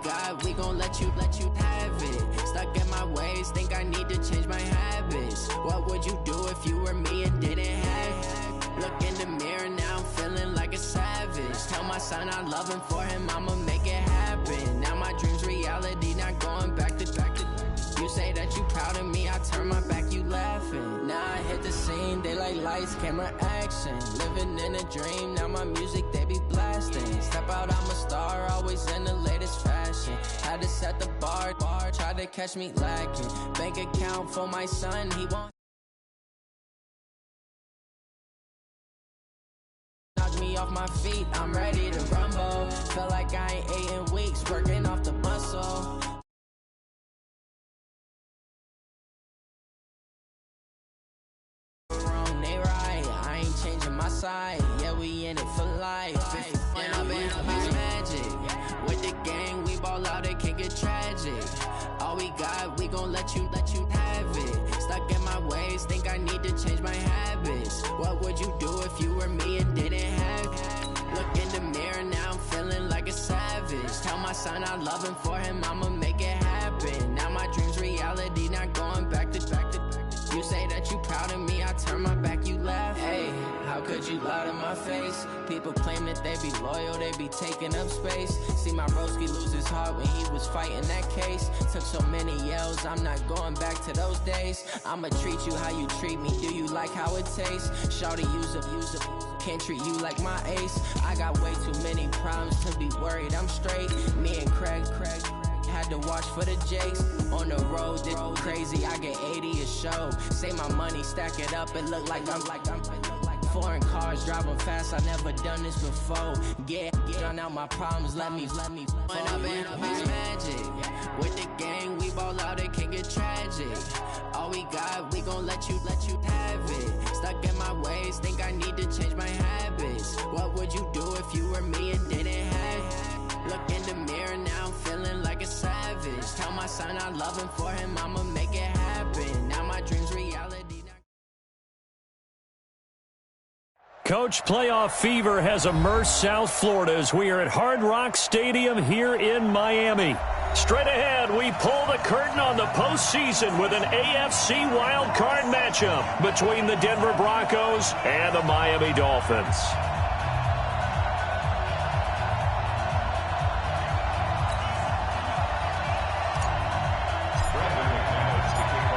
got, we gon' let you have it. Stuck in my ways, think I need to change my habits. What would you do if you were me and didn't have it? Look in the mirror, now I'm feeling like a savage. Tell my son I love him, for him I'ma make it happen. Now my dream's reality, not going back to. You say that you proud of me, I turn my back, you laughing. Now I hit the scene, they like lights, camera, action. Living in a dream, now my music, they be blasting. Step out, I'm a star, always in the latest fashion. Had to set the bar, try to catch me lacking. Bank account for my son, he won't knock me off my feet, I'm ready to rumble. Feel like I ain't ate in weeks, working off the muscle. Changing my side, yeah, we in it for life. When I've been magic with the gang, we ball out, it can get tragic. All we got, we gon' let you have it. Stuck in my ways, think I need to change my habits. What would you do if you were me and didn't have it? Look in the mirror, now I'm feeling like a savage. Tell my son I love him, for him I'ma make it happen. Now my dream's reality, not going back to. You say that you proud of me, I turn my back, you laugh. Hey, how could you lie to my face? People claim that they be loyal, they be taking up space. See my broski lose his heart when he was fighting that case. Took so many yells, I'm not going back to those days. I'ma treat you how you treat me, do you like how it tastes? Shawty, use up, can't treat you like my ace. I got way too many problems to be worried, I'm straight. Me and Craig had to watch for the Jakes. On the road, this crazy, I get 80 a show. Say my money, stack it up, it look like I'm foreign cars, driving fast, I never done this before. Drown out my problems, let me. When I've been magic with the gang, we ball out, it can get tragic. All we got, we gon' let you have it. Stuck in my ways, think I need to change my habits. What would you do if you were me and didn't have it? Look in the mirror, now I'm feeling like a savage. Tell my son I love him, for him I'ma make it happen. Now my dream's reality. Coach, playoff fever has immersed South Florida as we are at Hard Rock Stadium here in Miami. Straight ahead, we pull the curtain on the postseason with an AFC WildCard matchup between the Denver Broncos and the Miami Dolphins.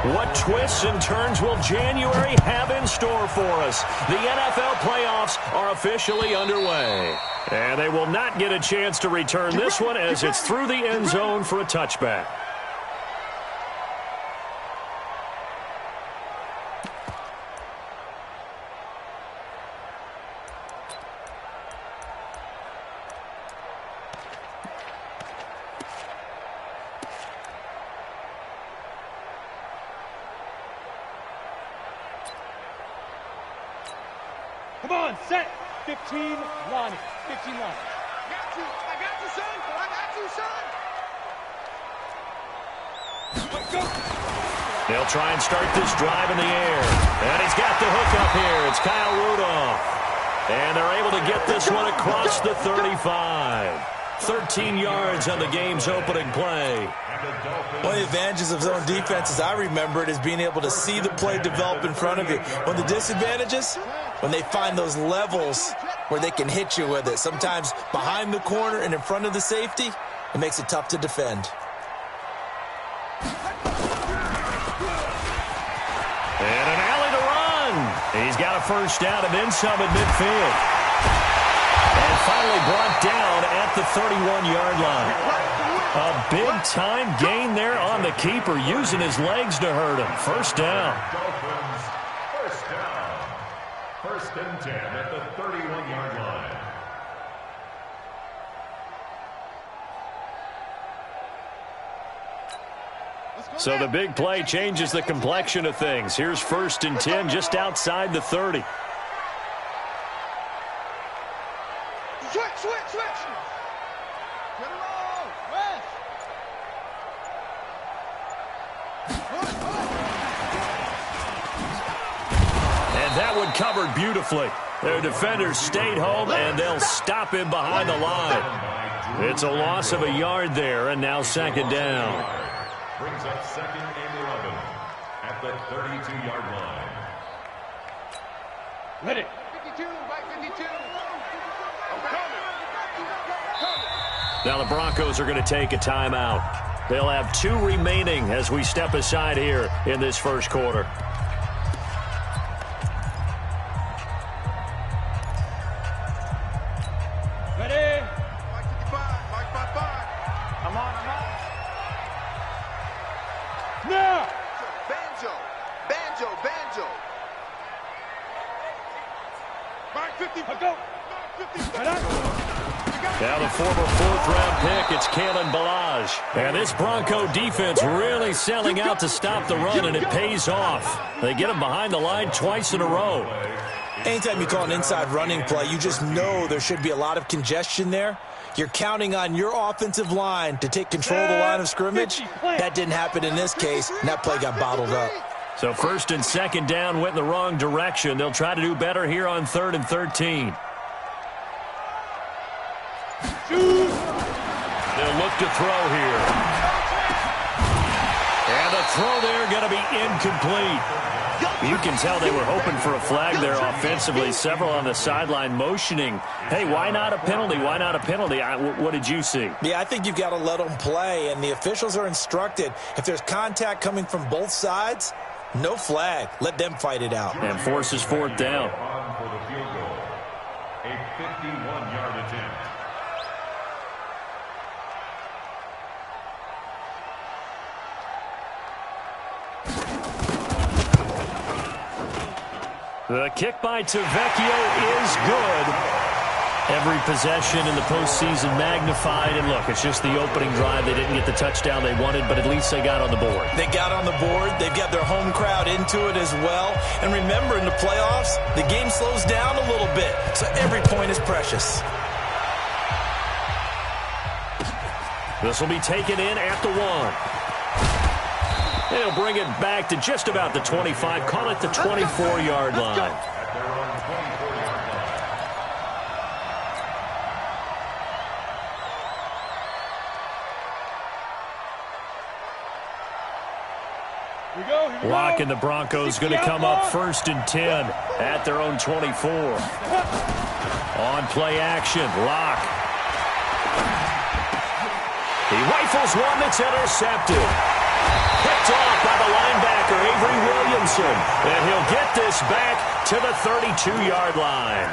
What twists and turns will January have in store for us? The NFL playoffs are officially underway. And they will not get a chance to return this one as it's through the end zone for a touchback. Come on, set. 15, Lonnie. 15, Lonnie. I got you, son. I got you, son. Let's go. They'll try and start this drive in the air. And he's got the hook up here. It's Kyle Rudolph. And they're able to get this one across the 35. 13 yards on the game's opening play. One of the advantages of zone defense, as I remember it, is being able to see the play develop in front of you. One of the disadvantages, when they find those levels where they can hit you with it. Sometimes behind the corner and in front of the safety, it makes it tough to defend. And an alley to run. He's got a first down and then some at midfield. And finally brought down at the 31-yard line. A big-time gain there on the keeper, using his legs to hurt him. First down. Dolphins, first down. First and 10 at the 31-yard line. So the big play changes the complexion of things. Here's first and 10 just outside the 30. Switch. And that one covered beautifully. Their defenders stayed home, and they'll stop him behind the line. It's a loss of a yard there, and now second down. Brings up second and 11 at the 32-yard line. Ready. 52, by 52. Now the Broncos are going to take a timeout. They'll have 2 remaining as we step aside here in this first quarter. Ready. Mike 55, Mike 55. I'm on. Now. Banjo. Mike 50. Go. 50. Now the former 4th-round pick, it's Kalen Ballage. And this Bronco defense really selling out to stop the run, and it pays off. They get him behind the line twice in a row. Anytime you call an inside running play, you just know there should be a lot of congestion there. You're counting on your offensive line to take control of the line of scrimmage. That didn't happen in this case, and that play got bottled up. So first and second down went in the wrong direction. They'll try to do better here on 3rd and 13. They'll look to throw here. And the throw there going to be incomplete. You can tell they were hoping for a flag there offensively. Several on the sideline motioning. Hey, why not a penalty? Why not a penalty? What did you see? Yeah, I think you've got to let them play, and the officials are instructed. If there's contact coming from both sides, no flag. Let them fight it out. And forces 4th down. On for the field goal. A 51-yard attempt. The kick by Tavecchio is good. Every possession in the postseason magnified. And look, it's just the opening drive. They didn't get the touchdown they wanted, but at least they got on the board. They got on the board. They've got their home crowd into it as well. And remember, in the playoffs, the game slows down a little bit. So every point is precious. This will be taken in at the 1. They'll bring it back to just about the 25. Call it the 24-yard line. Blocking the Broncos going to come up 1st and 10 at their own 24. On play action, Lock. He rifles one that's intercepted. Picked off by the linebacker, Avery Williamson. And he'll get this back to the 32-yard line.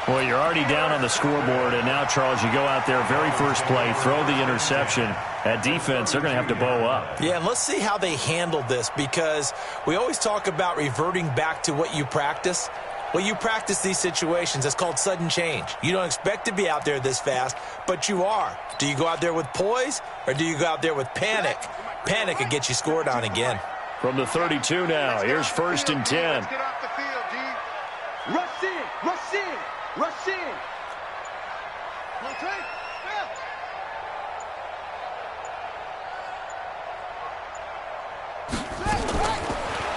Well, you're already down on the scoreboard, and now, Charles, you go out there, very first play, throw the interception. At defense, they're going to have to bow up. Yeah, and let's see how they handle this, because we always talk about reverting back to what you practice. Well, you practice these situations. It's called sudden change. You don't expect to be out there this fast, but you are. Do you go out there with poise, or do you go out there with panic? Panic could get you scored on again. From the 32 now, here's 1st and 10. Get off the field, D. Rush in.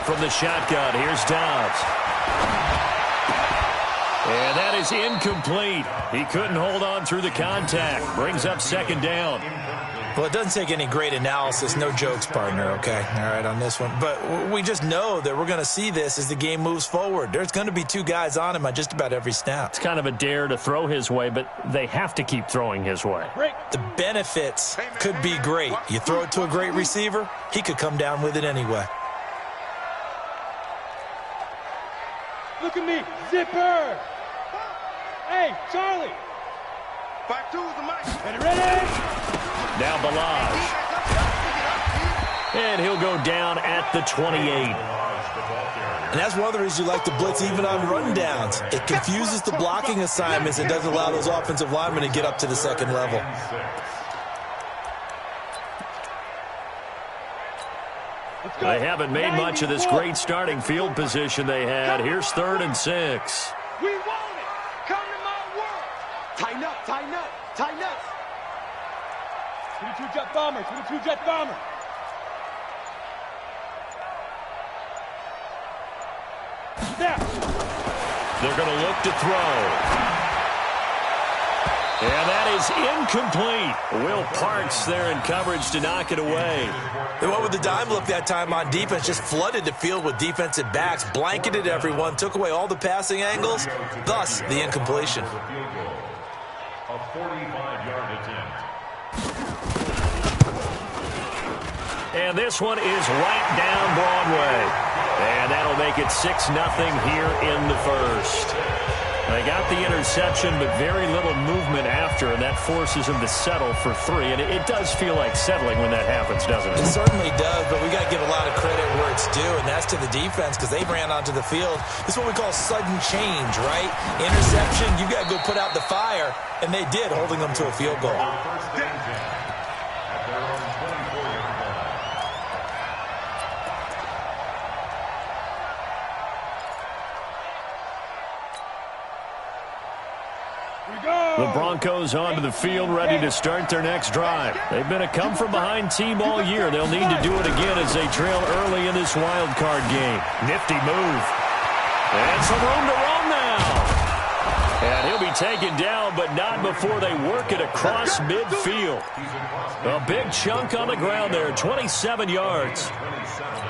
From the shotgun, here's Dobbs. And that is incomplete. He couldn't hold on through the contact. Brings up 2nd down. Well, it doesn't take any great analysis. No jokes, partner, okay? All right, on this one. But we just know that we're going to see this as the game moves forward. There's going to be 2 guys on him on just about every snap. It's kind of a dare to throw his way, but they have to keep throwing his way. The benefits could be great. You throw it to a great receiver, he could come down with it anyway. Look at me. Zipper. Hey, Charlie. 5-2 is the mic. Ready? Now Ballage. And he'll go down at the 28. And that's one of the reasons you like to blitz even on rundowns. It confuses the blocking assignments and doesn't allow those offensive linemen to get up to the 2nd level. They haven't made much of this great starting field position they had. Here's 3rd and 6. We want it. Come to my world. Tighten up. 22 jet bomber. Snap. They're going to look to throw. And that is incomplete. Will Parks there in coverage to knock it away. They went with the dime look that time on defense, just flooded the field with defensive backs, blanketed everyone, took away all the passing angles, thus the incompletion. A 45-yard attempt. And this one is right down Broadway. And that'll make it 6-0 here in the first. They got the interception, but very little movement after, and that forces them to settle for 3. And it does feel like settling when that happens, doesn't it? It certainly does, but we got to give a lot of credit where it's due, and that's to the defense because they ran onto the field. This is what we call sudden change, right? Interception, you got to go put out the fire, and they did, holding them to a field goal. First and 10 at their own 24-yard line. The Broncos onto the field, ready to start their next drive. They've been a come-from-behind team all year. They'll need to do it again as they trail early in this wild card game. Nifty move. And some room to roam now. And he'll be taken down, but not before they work it across midfield. A big chunk on the ground there, 27 yards.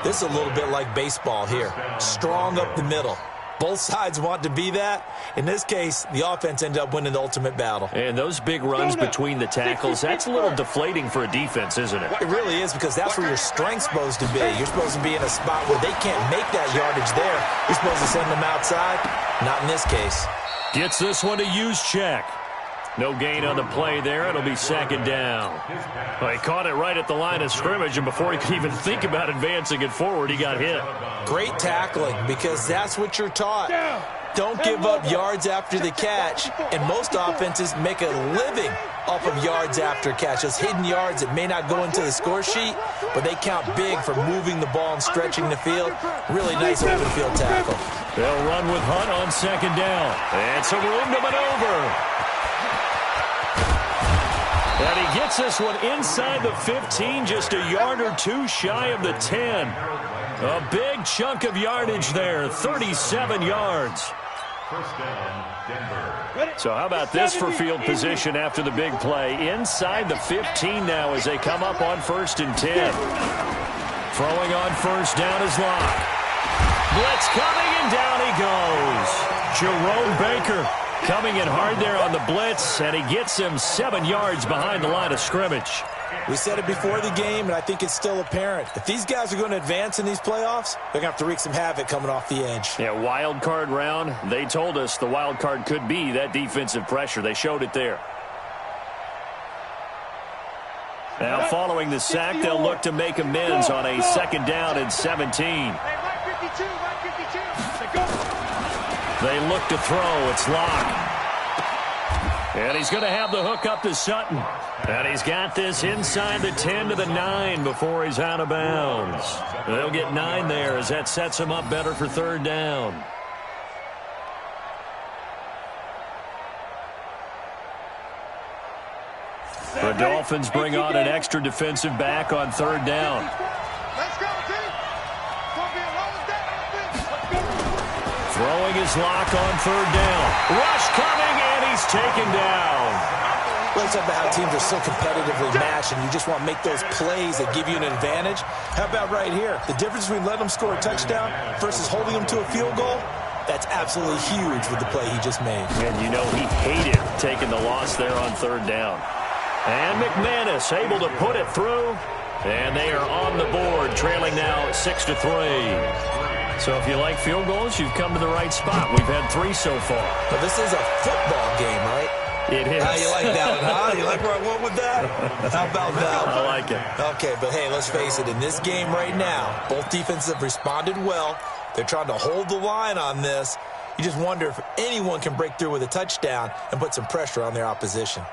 This is a little bit like baseball here. Strong up the middle. Both sides want to be that. In this case, the offense ended up winning the ultimate battle. And those big runs between the tackles, that's a little deflating for a defense, isn't it? It really is because that's where your strength's supposed to be. You're supposed to be in a spot where they can't make that yardage there. You're supposed to send them outside. Not in this case. Gets this one to use check. No gain on the play there. It'll be second down. Well, he caught it right at the line of scrimmage, and before he could even think about advancing it forward, he got hit. Great tackling because that's what you're taught. Don't give up yards after the catch, and most offenses make a living off of yards after catch. Those hidden yards that may not go into the score sheet, but they count big for moving the ball and stretching the field. Really nice open field tackle. They'll run with Hunt on second down. And some room to maneuver. And he gets this one inside the 15, just a yard or two shy of the 10. A big chunk of yardage there, 37 yards. First down, Denver. So how about this for field position after the big play? Inside the 15 now as they come up on 1st and 10. Throwing on first down is Locke. Blitz coming, and down he goes. Jerome Baker coming in hard there on the blitz, and he gets him 7 yards behind the line of scrimmage. We said it before the game, and I think it's still apparent. If these guys are going to advance in these playoffs, they're going to have to wreak some havoc coming off the edge. Yeah, wild card round. They told us the wild card could be that defensive pressure. They showed it there. Now, following the sack, they'll look to make amends on a second down and 17. They look to throw. It's Locke. And he's going to have the hook up to Sutton. And he's got this inside the 10 to the 9 before he's out of bounds. They'll get 9 there as that sets him up better for third down. The Dolphins bring on an extra defensive back on third down. Let's go, team. Don't be alone with that offense. Let's go. Throwing his Lock on third down. Rush coming, and he's taken down. Let's talk about how teams are so competitively matched, and you just want to make those plays that give you an advantage. How about right here? The difference between letting them score a touchdown versus holding them to a field goal, that's absolutely huge with the play he just made. And you know he hated taking the loss there on third down. And McManus able to put it through. And they are on the board, trailing now 6-3. So if you like field goals, you've come to the right spot. We've had 3 so far. But this is a football game, right? It is. How you like that one, huh? You like where I went with that? How about that? I like it. Okay, but hey, let's face it. In this game right now, both defenses have responded well. They're trying to hold the line on this. You just wonder if anyone can break through with a touchdown and put some pressure on their opposition.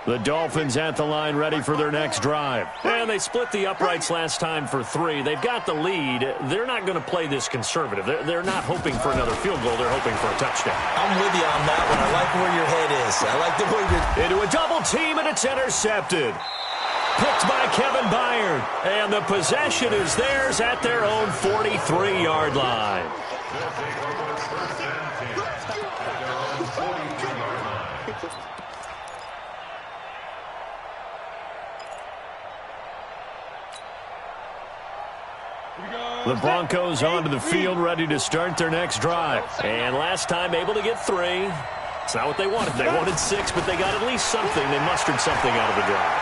The Dolphins at the line ready for their next drive. And they split the uprights last time for 3. They've got the lead. They're not going to play this conservative. They're not hoping for another field goal. They're hoping for a touchdown. I'm with you on that one. I like where your head is. I like the way you're... Into a double team, and it's intercepted. Picked by Kevin Byard. And the possession is theirs at their own 43-yard line. The Broncos onto the field, ready to start their next drive. And last time able to get 3. It's not what they wanted. They wanted 6, but they got at least something. They mustered something out of the drive.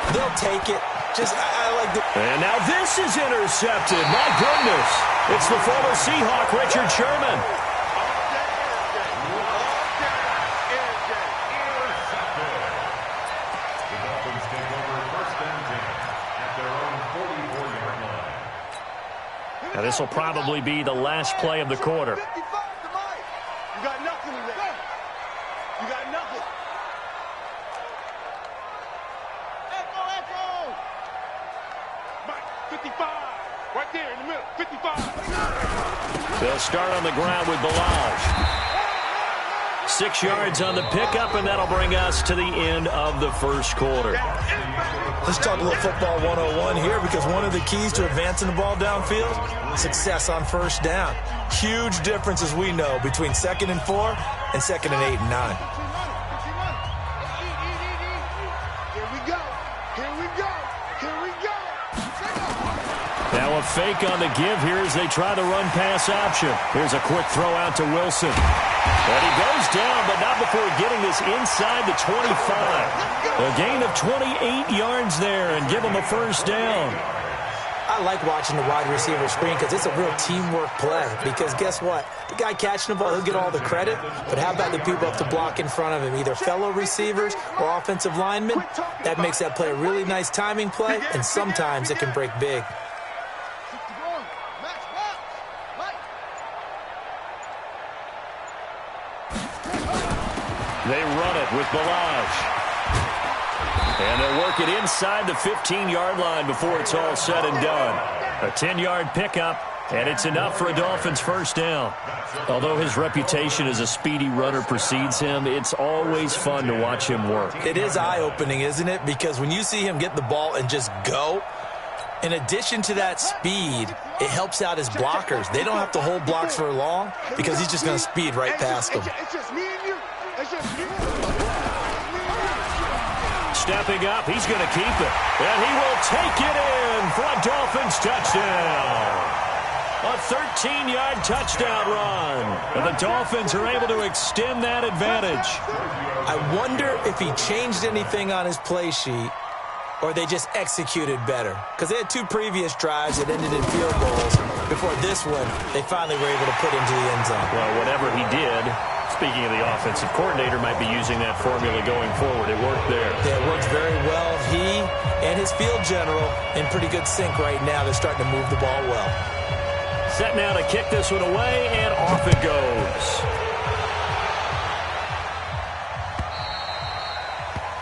They'll take it. I like the... And now this is intercepted. My goodness. It's the former Seahawk, Richard Sherman. Now this will probably be the last play of the quarter. You got nothing today. You got nothing. Echo. Mike, 55. Right there in the middle. 55. They'll start on the ground with Balaj. 6 yards on the pickup, and that'll bring us to the end of the first quarter. Let's talk a little football 101 here, because one of the keys to advancing the ball downfield, success on first down. Huge difference, as we know, between 2nd and 4 and 2nd and 8 and 9. Here we go. Here we go. Here we go. Now a fake on the give here as they try the run-pass option. Here's a quick throw out to Wilson. And he goes down, but not before getting this inside the 25. A gain of 28 yards there and give him a first down. I like watching the wide receiver screen because it's a real teamwork play. Because guess what? The guy catching the ball, he'll get all the credit. But how about the people up to block in front of him, either fellow receivers or offensive linemen? That makes that play a really nice timing play, and sometimes it can break big. They run it with Balaj. And they'll work it inside the 15-yard line before it's all said and done. A 10-yard pickup, and it's enough for a Dolphins first down. Although his reputation as a speedy runner precedes him, it's always fun to watch him work. It is eye-opening, isn't it? Because when you see him get the ball and just go, in addition to that speed, it helps out his blockers. They don't have to hold blocks for long because he's just going to speed right past them. It's just me and you. It's just me. Stepping up, he's going to keep it. And he will take it in for a Dolphins touchdown. A 13-yard touchdown run. And the Dolphins are able to extend that advantage. I wonder if he changed anything on his play sheet or they just executed better. Because they had 2 previous drives that ended in field goals. Before this one, they finally were able to put into the end zone. Well, whatever he did, speaking of the offensive coordinator, might be using that formula going forward. It worked there. Yeah, it works very well. He and his field general in pretty good sync right now. They're starting to move the ball well. Set now to kick this one away, and off it goes.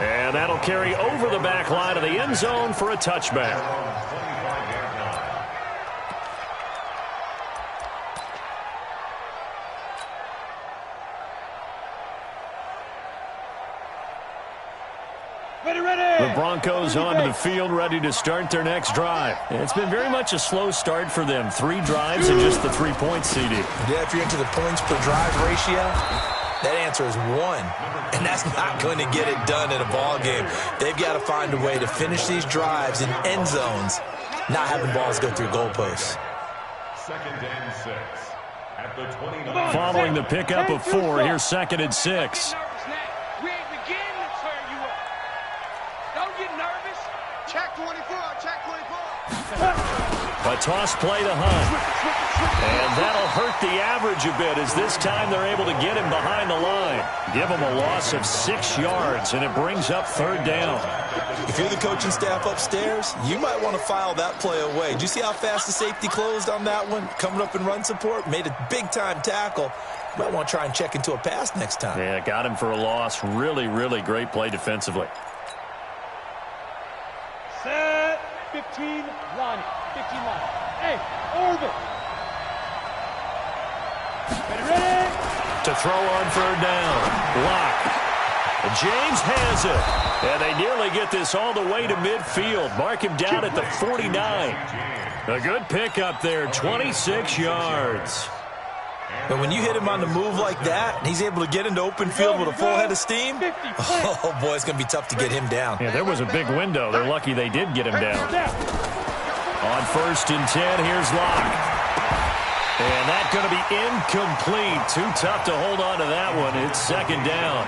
And that'll carry over the back line of the end zone for a touchback. The Broncos onto the field, ready to start their next drive. It's been very much a slow start for them. 3 drives and just the 3 points, CD. Yeah, if you're into the points per drive ratio, that answer is 1. And that's not going to get it done in a ball game. They've got to find a way to finish these drives in end zones, not having balls go through goalposts. 2nd and 6 at the 29. Following the pickup of 4, here's 2nd and 6. We ain't beginning to turn you up. Don't get nervous. Check 24. Check 24. A toss play to Hunt. And that'll hurt the average a bit as this time they're able to get him behind the line. Give him a loss of 6 yards, and it brings up 3rd down. If you're the coaching staff upstairs, you might want to file that play away. Do you see how fast the safety closed on that one? Coming up in run support, made a big-time tackle. You might want to try and check into a pass next time. Yeah, got him for a loss. Really, really great play defensively. 15, Lonnie. 15, Lonnie. Hey, orbit. Ready? To throw on third down. Lock. James has it. And they nearly get this all the way to midfield. Mark him down at the 49. A good pickup there, 26 yards. But when you hit him on the move like that, and he's able to get into open field with a full head of steam, oh, boy, it's going to be tough to get him down. Yeah, there was a big window. They're lucky they did get him down. On 1st and 10, here's Locke. And that's going to be incomplete. Too tough to hold on to that one. It's 2nd down.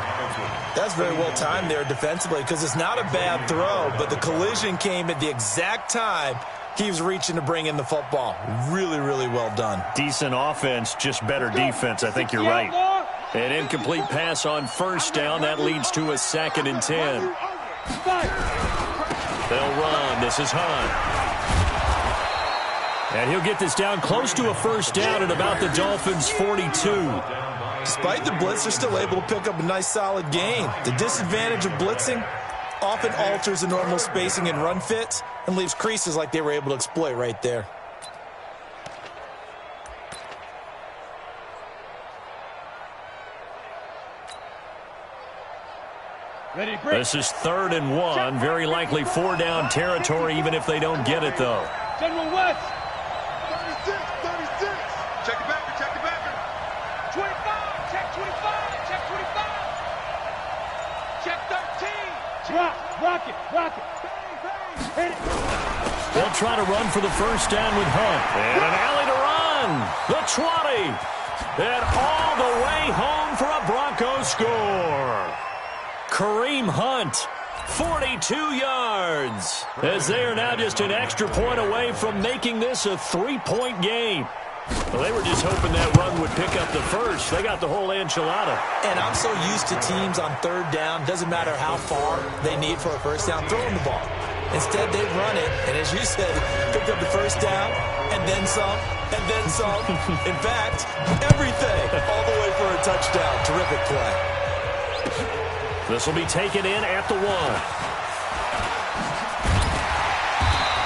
That's very well timed there defensively because it's not a bad throw, but the collision came at the exact time he was reaching to bring in the football. Really, really well done. Decent offense, just better defense. I think you're right. An incomplete pass on 1st down. That leads to a 2nd and 10. They'll run. This is Hunt. And he'll get this down close to a 1st down at about the Dolphins' 42. Despite the blitz, they're still able to pick up a nice, solid gain. The disadvantage of blitzing often alters the normal spacing and run fits and leaves creases like they were able to exploit right there. Ready, break. This is 3rd and 1. Very likely 4-down territory, even if they don't get it, though. General West. 36. Check the backer, check the backer. 25, check 25, check 25. Check 13. Rock it. Hit it. They'll try to run for the 1st down with Hunt. And an alley to run. The 20. And all the way home for a Broncos score. Kareem Hunt, 42 yards. As they are now just an extra point away from making this a 3-point game. Well, they were just hoping that run would pick up the first. They got the whole enchilada. And I'm so used to teams on 3rd down, doesn't matter how far they need for a 1st down, throwing the ball. Instead, they run it, and as you said, picked up the 1st down, and then some, and then some. In fact, everything, all the way for a touchdown. Terrific play. This will be taken in at the 1.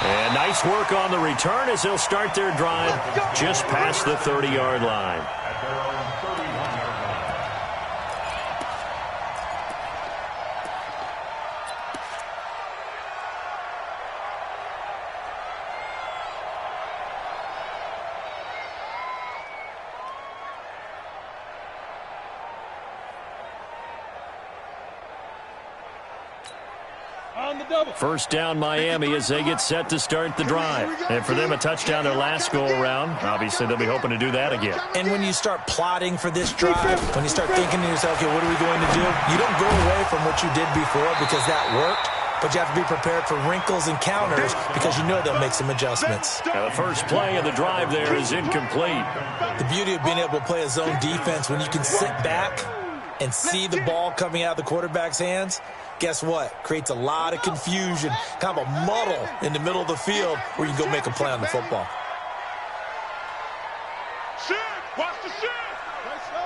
And nice work on the return as they'll start their drive just past the 30-yard line. On the double. 1st down Miami as they get set to start the drive. And for them, a touchdown their last go-around. Obviously, they'll be hoping to do that again. And when you start plotting for this drive, when you start thinking to yourself, okay, what are we going to do? You don't go away from what you did before because that worked, but you have to be prepared for wrinkles and counters because you know they'll make some adjustments. Now, the first play of the drive there is incomplete. The beauty of being able to play a zone defense when you can sit back and see the ball coming out of the quarterback's hands, guess what? Creates a lot of confusion, kind of a muddle in the middle of the field where you can go make a play on the football. Shit! Watch the shit! Let's go!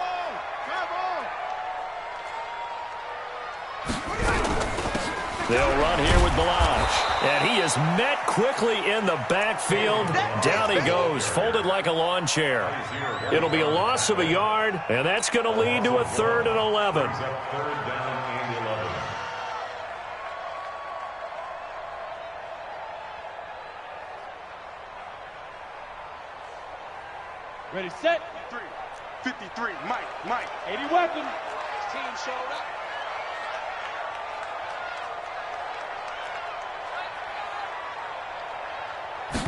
They'll run here with Balaj. And he is met quickly in the backfield. Down he goes, folded like a lawn chair. It'll be a loss of a yard, and that's going to lead to a 3rd and 11. Ready, set. 53, Mike. 80 weapon. His team showed up.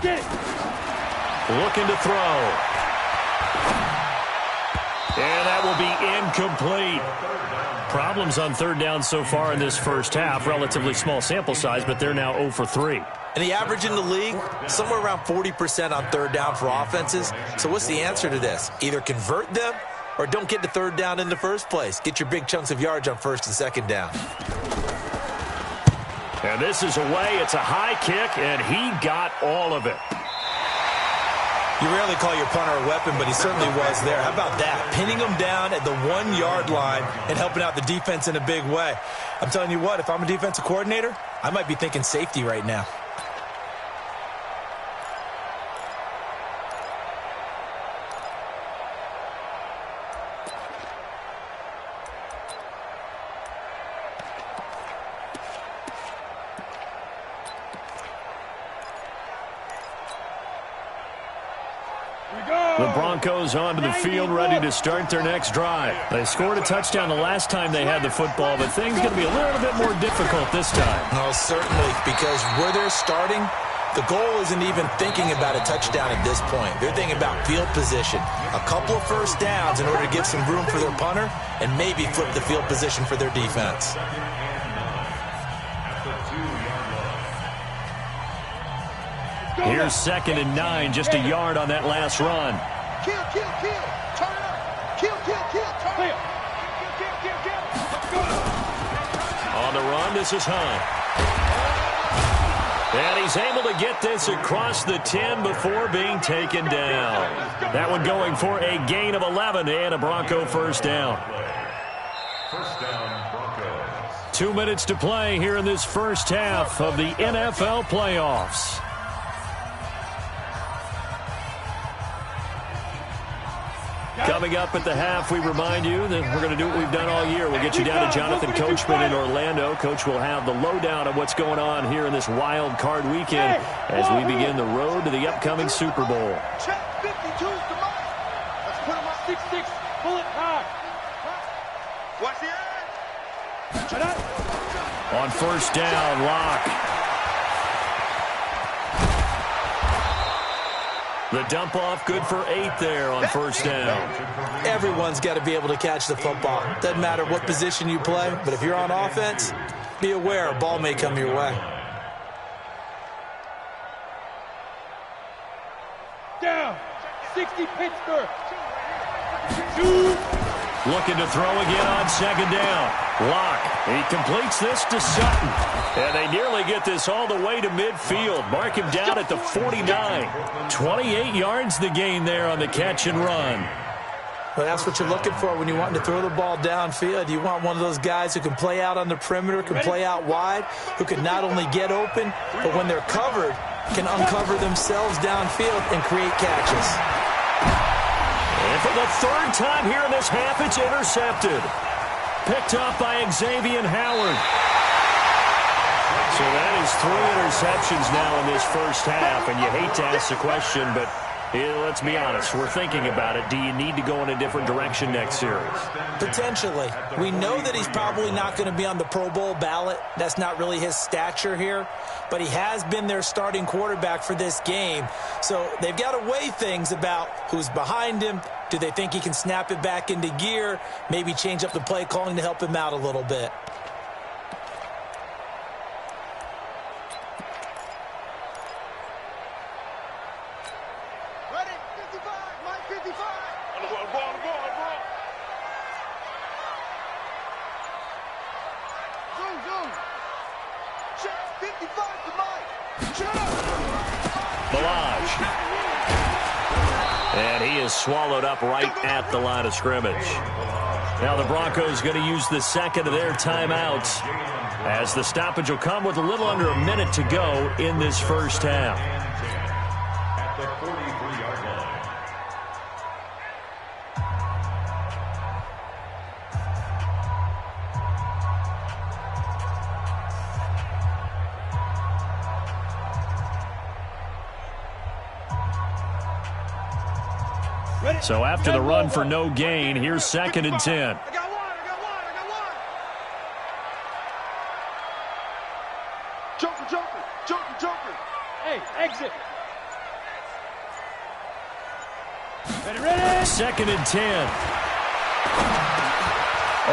Get it. Looking to throw. And that will be incomplete. Problems on 3rd down so far in this first half. Relatively small sample size, but they're now 0 for 3. And the average in the league, somewhere around 40% on 3rd down for offenses. So what's the answer to this? Either convert them or don't get to 3rd down in the first place. Get your big chunks of yards on 1st and 2nd down. And this is away. It's a high kick, and he got all of it. You rarely call your punter a weapon, but he certainly was there. How about that? Pinning him down at the 1-yard line and helping out the defense in a big way. I'm telling you what, if I'm a defensive coordinator, I might be thinking safety right now. The Broncos onto the field, ready to start their next drive. They scored a touchdown the last time they had the football, but things going to be a little bit more difficult this time. No, certainly, because where they're starting, the goal isn't even thinking about a touchdown at this point. They're thinking about field position, a couple of first downs in order to give some room for their punter and maybe flip the field position for their defense. Here's 2nd and 9, just a yard on that last run. Kill, kill, kill. Turn up. Kill, kill, kill. Turn up. On the run, this is Hunt. And he's able to get this across the 10 before being taken down. That one going for a gain of 11 and a Bronco first down. First down, Broncos. 2 minutes to play here in this first half of the NFL playoffs. Coming up at the half, we remind you that we're going to do what we've done all year. We'll get you down to Jonathan Coachman in Orlando. Coach will have the lowdown of what's going on here in this wild card weekend as we begin the road to the upcoming Super Bowl. Check 52's the mark. Let's put him on 6-6. Pull it high. Watch the edge. On first down, Locke. The dump off good for 8 there on first down. Everyone's got to be able to catch the football. Doesn't matter what position you play, but if you're on offense, be aware a ball may come your way. Down. 60 Pittsburgh. Looking to throw again on 2nd down. Locke. He completes this to Sutton. And they nearly get this all the way to midfield. Mark him down at the 49. 28 yards the gain there on the catch and run. Well, that's what you're looking for when you want to throw the ball downfield. You want one of those guys who can play out on the perimeter, can play out wide, who can not only get open, but when they're covered, can uncover themselves downfield and create catches. And for the 3rd time here in this half, it's intercepted. Picked up by Xavier Howard. So that is 3 interceptions now in this first half, and you hate to ask the question, but let's be honest, we're thinking about it. Do you need to go in a different direction next series? Potentially. We know that he's probably not going to be on the Pro Bowl ballot. That's not really his stature here, but he has been their starting quarterback for this game. So they've got to weigh things about who's behind him. Do they think he can snap it back into gear? Maybe change up the play calling to help him out a little bit. Ready? 55. Mike 55. On the ball. Zoom. Check 55 to Mike. Check. Balaj. And he is swallowed up right at the line of scrimmage. Now the Broncos going to use the 2nd of their timeouts as the stoppage will come with a little under a minute to go in this first half. At the 43-yard line. So after the run for no gain, here's 2nd and 10. I got one. Joker. Hey, exit. Ready. 2nd and 10.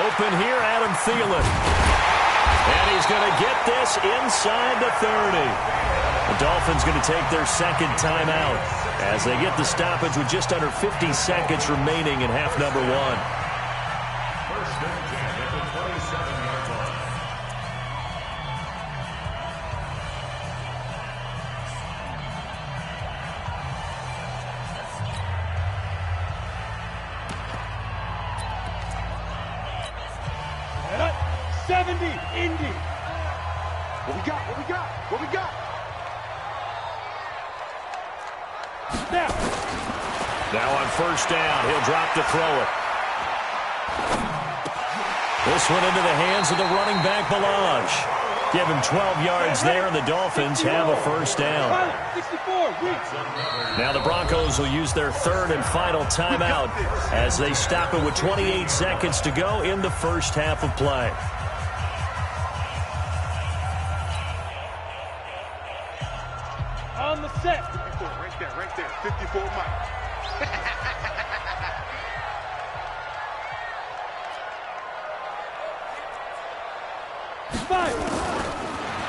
Open here, Adam Thielen. And he's going to get this inside the 30. The Dolphins going to take their 2nd timeout as they get the stoppage with just under 50 seconds remaining in half number 1. First and 10 at the 27-yard line. Head up. 70, Indy. What we got? Now on first down, he'll drop to throw it. This one into the hands of the running back, Balaj. Give him 12 yards there, and the Dolphins have a first down. Now the Broncos will use their third and final timeout as they stop it with 28 seconds to go in the first half of play. On the set. Right there. 54 Mike.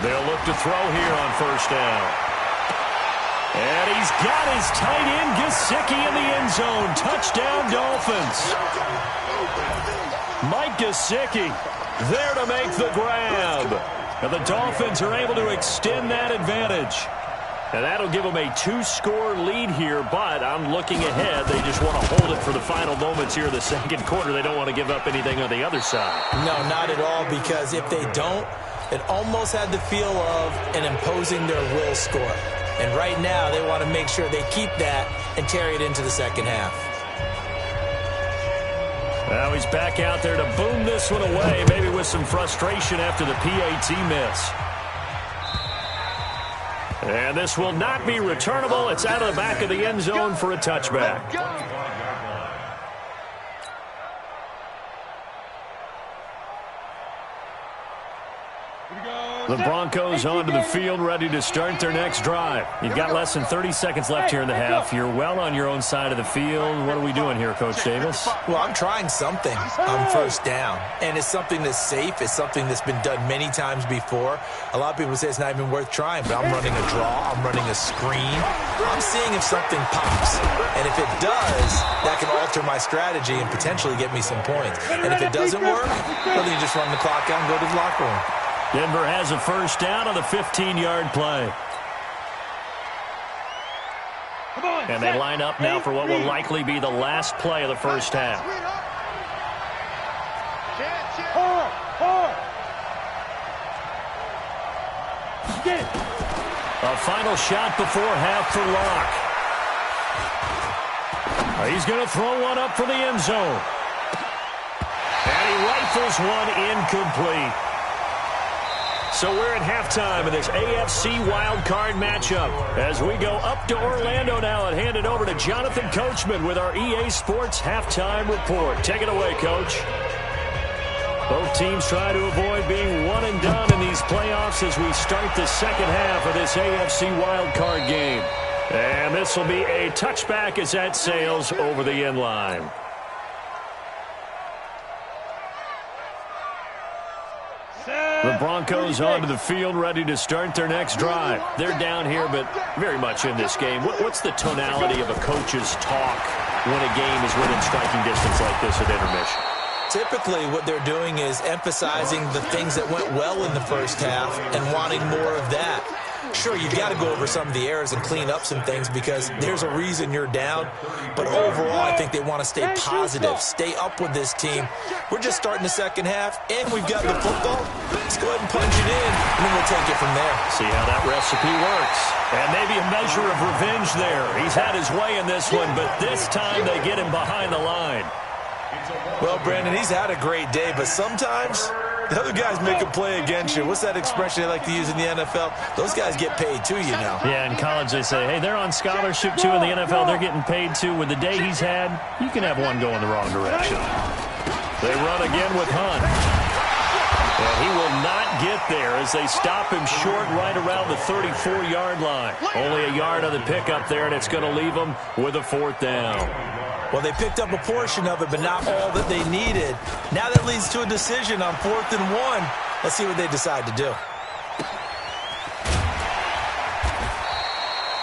They'll look to throw here on first down. And he's got his tight end Gesicki in the end zone. Touchdown, Dolphins. Mike Gesicki there to make the grab. And the Dolphins are able to extend that advantage. And that'll give them a 2-score lead here, but I'm looking ahead. They just want to hold it for the final moments here in the second quarter. They don't want to give up anything on the other side. No, not at all, because if they don't, it almost had the feel of an imposing their will score. And right now, they want to make sure they keep that and carry it into the second half. Now he's back out there to boom this one away, maybe with some frustration after the PAT miss. And this will not be returnable. It's out of the back of the end zone for a touchback. The Broncos onto the field, ready to start their next drive. You've got less than 30 seconds left here in the half. You're well on your own side of the field. What are we doing here, Coach Davis? Well, I'm trying something on first down, and it's something that's safe. It's something that's been done many times before. A lot of people say it's not even worth trying, but I'm running a draw. I'm running a screen. I'm seeing if something pops, and if it does, that can alter my strategy and potentially get me some points. And if it doesn't work, well, then you just run the clock out and go to the locker room. Denver has a first down on the 15-yard play. And they line up now for what will likely be the last play of the first half. A final shot before half for Locke. He's going to throw one up for the end zone. And he rifles one incomplete. So we're at halftime of this AFC wildcard matchup as we go up to Orlando now and hand it over to Jonathan Coachman with our EA Sports halftime report. Take it away, Coach. Both teams try to avoid being one and done in these playoffs as we start the second half of this AFC wildcard game. And this will be a touchback as that sails over the end line. The Broncos onto the field, ready to start their next drive. They're down here, but very much in this game. What's the tonality of a coach's talk when a game is within striking distance like this at intermission? Typically, what they're doing is emphasizing the things that went well in the first half and wanting more of that. Sure, you've got to go over some of the errors and clean up some things because there's a reason you're down. But overall, I think they want to stay positive, stay up with this team. We're just starting the second half, and we've got the football. Let's go ahead and punch it in, and then we'll take it from there. See how that recipe works. And maybe a measure of revenge there. He's had his way in this one, but this time they get him behind the line. Well, Brandon, he's had a great day, but sometimes the other guys make a play against you. What's that expression they like to use in the NFL? Those guys get paid too, you know. Yeah, in college they say, hey, they're on scholarship too. In the NFL, they're getting paid too. With the day he's had, you can have one go in the wrong direction. They run again with Hunt. And he will not get there as they stop him short right around the 34-yard line. Only a yard on the pickup there, and it's going to leave him with a fourth down. Well, they picked up a portion of it, but not all that they needed. Now that leads to a decision on 4th and 1. Let's see what they decide to do.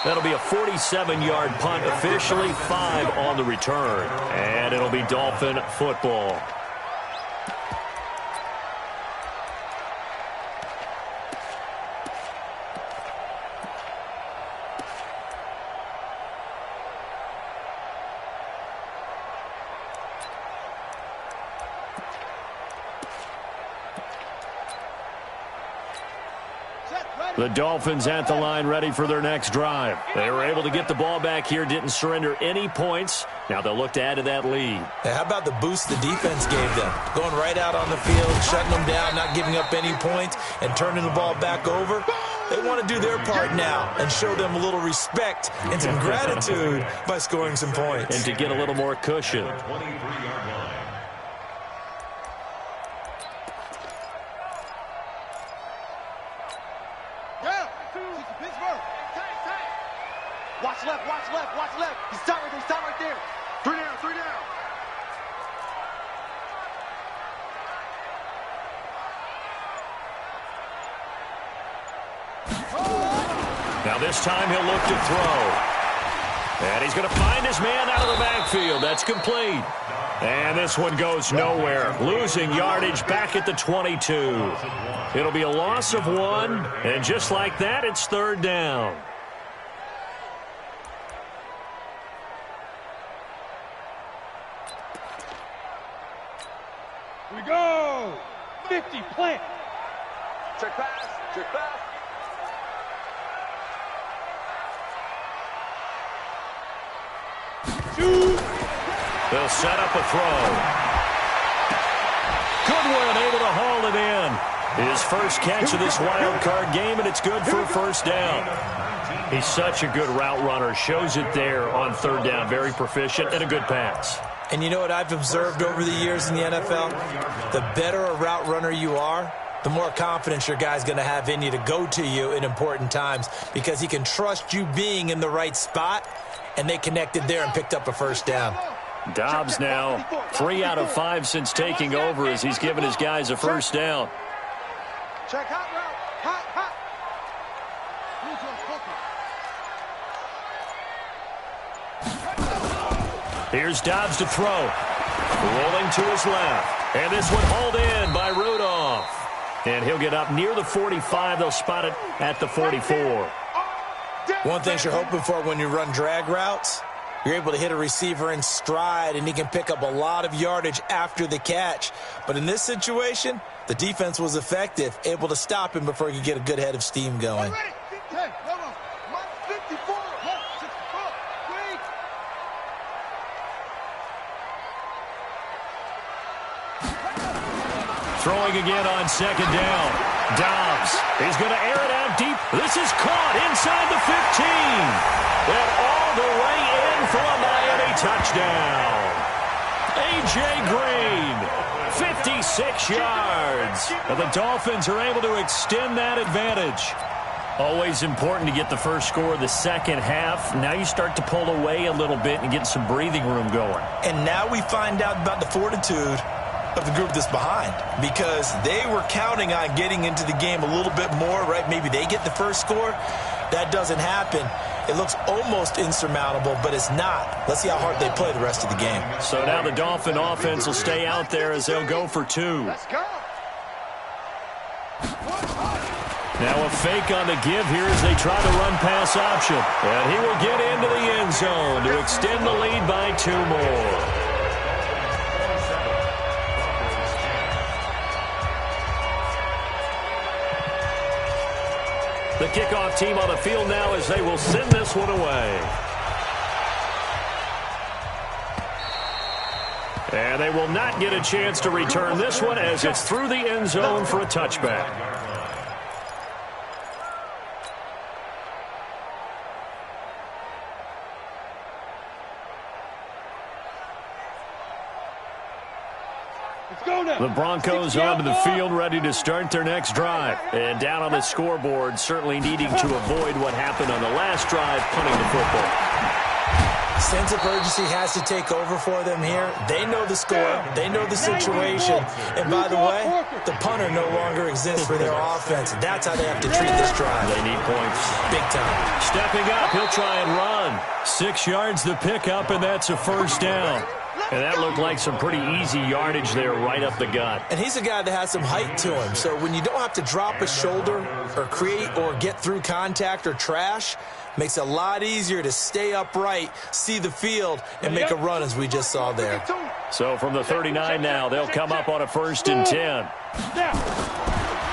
That'll be a 47-yard punt, officially 5 on the return. And it'll be Dolphin football. The Dolphins at the line ready for their next drive. They were able to get the ball back here, didn't surrender any points. Now they'll look to add to that lead. Hey, how about the boost the defense gave them? Going right out on the field, shutting them down, not giving up any points, and turning the ball back over. They want to do their part now and show them a little respect and some gratitude by scoring some points. And to get a little more cushion. Watch left, watch left, watch left. He's top right there. 3 down, 3 down. Now this time he'll look to throw. And he's going to find his man out of the backfield. That's complete. And this one goes nowhere. Losing yardage back at the 22. It'll be a loss of 1. And just like that, it's 3rd down. We go. 50, plant. Check pass, check pass. Shoot. They'll set up a throw. Goodwin able to haul it in. His first catch of this wild card game, and it's good for a 1st down. He's such a good route runner. Shows it there on 3rd down. Very proficient and a good pass. And you know what I've observed over the years in the NFL? The better a route runner you are, the more confidence your guy's going to have in you to go to you in important times because he can trust you being in the right spot, and they connected there and picked up a 1st down. Dobbs now 3 out of 5 since taking over as he's given his guys a 1st down. Check hot route. Hot, hot. Here's Dobbs to throw. Rolling to his left. And this one hauled in by Rudolph. And he'll get up near the 45. They'll spot it at the 44. One thing you're hoping for when you run drag routes, you're able to hit a receiver in stride, and he can pick up a lot of yardage after the catch. But in this situation, the defense was effective, able to stop him before he could get a good head of steam going. Throwing again on 2nd down. Dobbs. He's going to air it out deep. This is caught inside the 15. And all the way in for a Miami touchdown. A.J. Green, 56 yards. And the Dolphins are able to extend that advantage. Always important to get the first score of the second half. Now you start to pull away a little bit and get some breathing room going. And now we find out about the fortitude of the group that's behind, because they were counting on getting into the game a little bit more, right? Maybe they get the first score. That doesn't happen. It looks almost insurmountable, but it's not. Let's see how hard they play the rest of the game. So now the Dolphin offense will stay out there as they'll go for 2. Let's go. Now a fake on the give here as they try to run pass option. And he will get into the end zone to extend the lead by 2 more. The kickoff team on the field now as they will send this one away. And they will not get a chance to return this one as it's through the end zone for a touchback. The Broncos onto the field, ready to start their next drive. And down on the scoreboard, certainly needing to avoid what happened on the last drive, punting the football. Sense of urgency has to take over for them here. They know the score. They know the situation. And by the way, the punter no longer exists for their offense. That's how they have to treat this drive. They need points. Big time. Stepping up, he'll try and run. 6 yards the pickup, and that's a 1st down. And that looked like some pretty easy yardage there right up the gut. And he's a guy that has some height to him. So when you don't have to drop a shoulder or create or get through contact or trash, makes it a lot easier to stay upright, see the field, and make a run as we just saw there. So from the 39 now, they'll come up on a 1st and 10.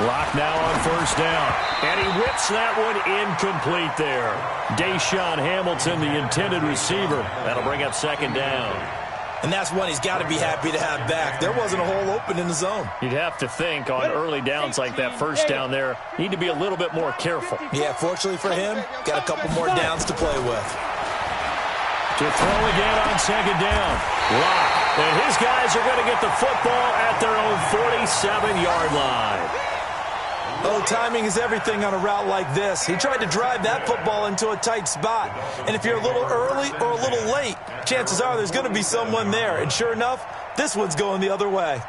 Lock now on first down. And he whips that one incomplete there. Deshaun Hamilton, the intended receiver. That'll bring up second down. And that's one he's got to be happy to have back. There wasn't a hole open in the zone. You'd have to think on early downs like that first down there, need to be a little bit more careful. Yeah, fortunately for him, got a couple more downs to play with. To throw again on second down. Lock. And his guys are going to get the football at their own 47-yard line. Oh, timing is everything on a route like this. He tried to drive that football into a tight spot. And if you're a little early or a little late, chances are there's going to be someone there. And sure enough, this one's going the other way.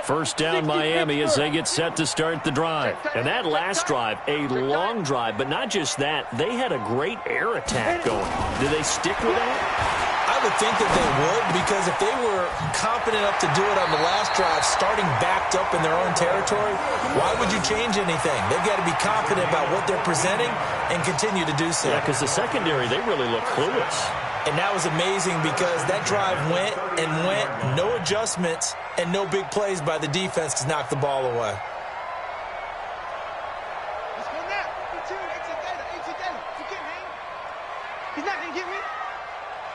First down Miami as they get set to start the drive. And that last drive, a long drive, but not just that. They had a great air attack going. Do they stick with that? I would think that they would, because if they were confident enough to do it on the last drive, starting backed up in their own territory, why would you change anything? They've got to be confident about what they're presenting and continue to do so. Yeah, because the secondary, they really look clueless. And that was amazing because that drive went and went, no adjustments, and no big plays by the defense to knock the ball away. Let's go now. 18 Gator. You get me? He's not going to get me?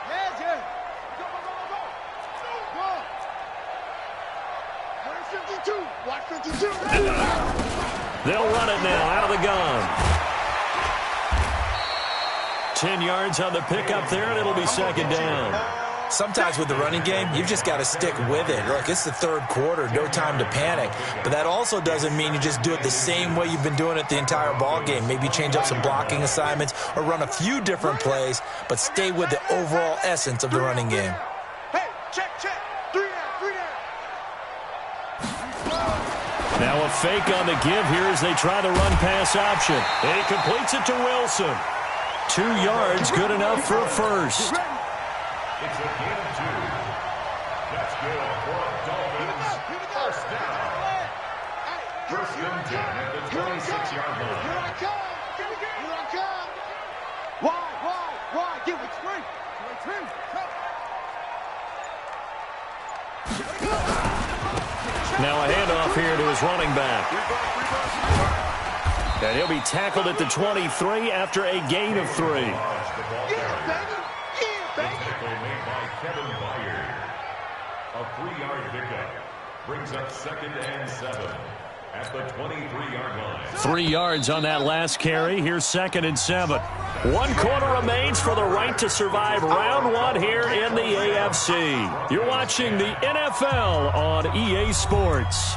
Yeah, Jerry. Go. 152. Watch 52. They'll run it now out of the gun. 10 yards on the pickup there, and it'll be second down. Sometimes with the running game, you've just got to stick with it. Look, it's the third quarter, no time to panic. But that also doesn't mean you just do it the same way you've been doing it the entire ball game. Maybe change up some blocking assignments or run a few different plays, but stay with the overall essence of the running game. Hey, check. 3 down. Now a fake on the give here as they try the run-pass option. And he completes it to Wilson. 2 yards, good enough for a first. It's a gain of 2. That's good for Dolphins. First down. First and 10 at the 26-yard line. Here I come. Why? Give it free. Now a handoff here to his running back. And he'll be tackled at the 23 after a gain of 3. A 3-yard pickup brings up second and 7 at the 23-yard line. 3 yards on that last carry. Here's second and 7. 1 quarter remains for the right to survive round 1 here in the AFC. You're watching the NFL on EA Sports.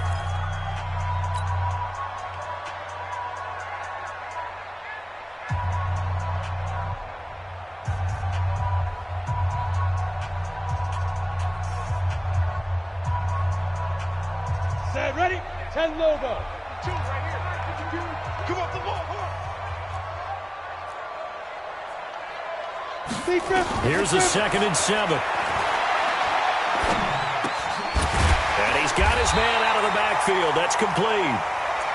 Ready? 10 logo. 2 right here. Come up the ball. Here's a second and 7. And he's got his man out of the backfield. That's complete.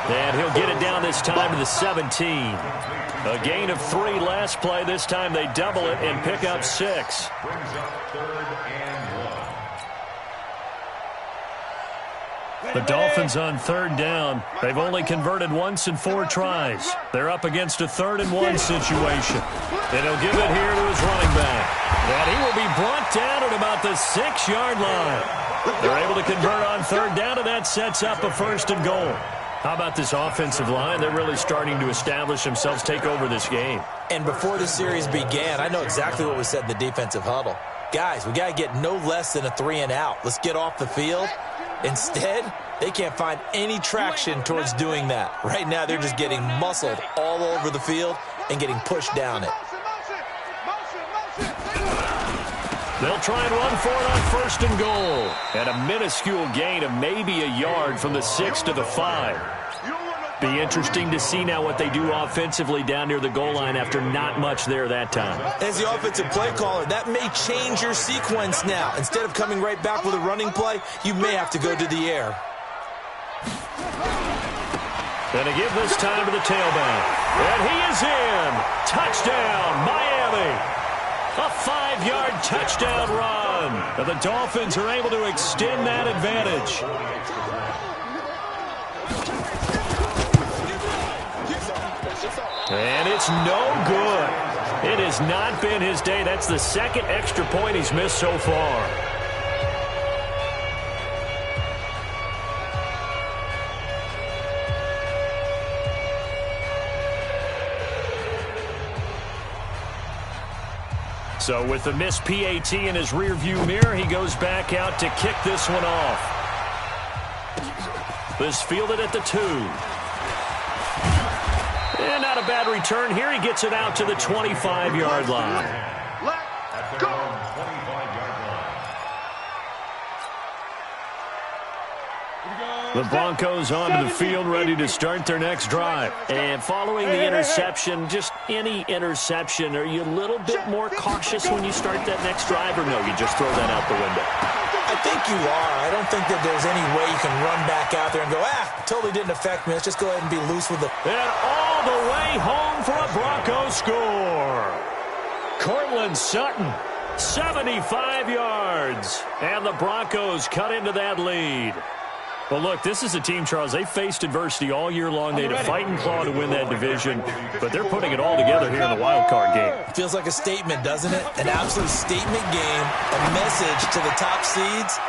And he'll get it down this time to the 17. A gain of 3 last play. This time they double it and pick up 6. Brings up third and 1. The Dolphins on third down. They've only converted once in 4 tries. They're up against a 3rd and 1 situation. And he'll give it here to his running back. And he will be brought down at about the 6-yard line. They're able to convert on 3rd down, and that sets up a 1st and goal. How about this offensive line? They're really starting to establish themselves, take over this game. And before the series began, I know exactly what we said in the defensive huddle. Guys, we got to get no less than a 3 and out. Let's get off the field. Instead, they can't find any traction towards doing that. Right now, they're just getting muscled all over the field and getting pushed down it. They'll try and run for it on 1st and goal. And a minuscule gain of maybe a yard from the 6 to the 5. Be interesting to see now what they do offensively down near the goal line after not much there that time. As the offensive play caller, that may change your sequence now. Instead of coming right back with a running play, you may have to go to the air. Gonna give this time to the tailback. And he is in. Touchdown, Miami. A 5-yard touchdown run. And the Dolphins are able to extend that advantage. And it's no good. It has not been his day. That's the second extra point he's missed so far. So with the missed PAT in his rearview mirror, he goes back out to kick this one off. This fielded at the 2. And not a bad return here. He gets it out to the 25-yard line. At their own 25-yard line. The Broncos onto the field, ready to start their next drive. And following the interception, just any interception, are you a little bit more cautious when you start that next drive, or no, you just throw that out the window? I think you are. I don't think that there's any way you can run back out there and go, totally didn't affect me. Let's just go ahead and be loose with it. And all the way home for a Broncos score. Cortland Sutton, 75 yards. And the Broncos cut into that lead. Well, look, this is a team, Charles, they faced adversity all year long. They had to fight and claw to win that division, but they're putting it all together here in the wild card game. Feels like a statement, doesn't it? An absolute statement game, a message to the top seeds.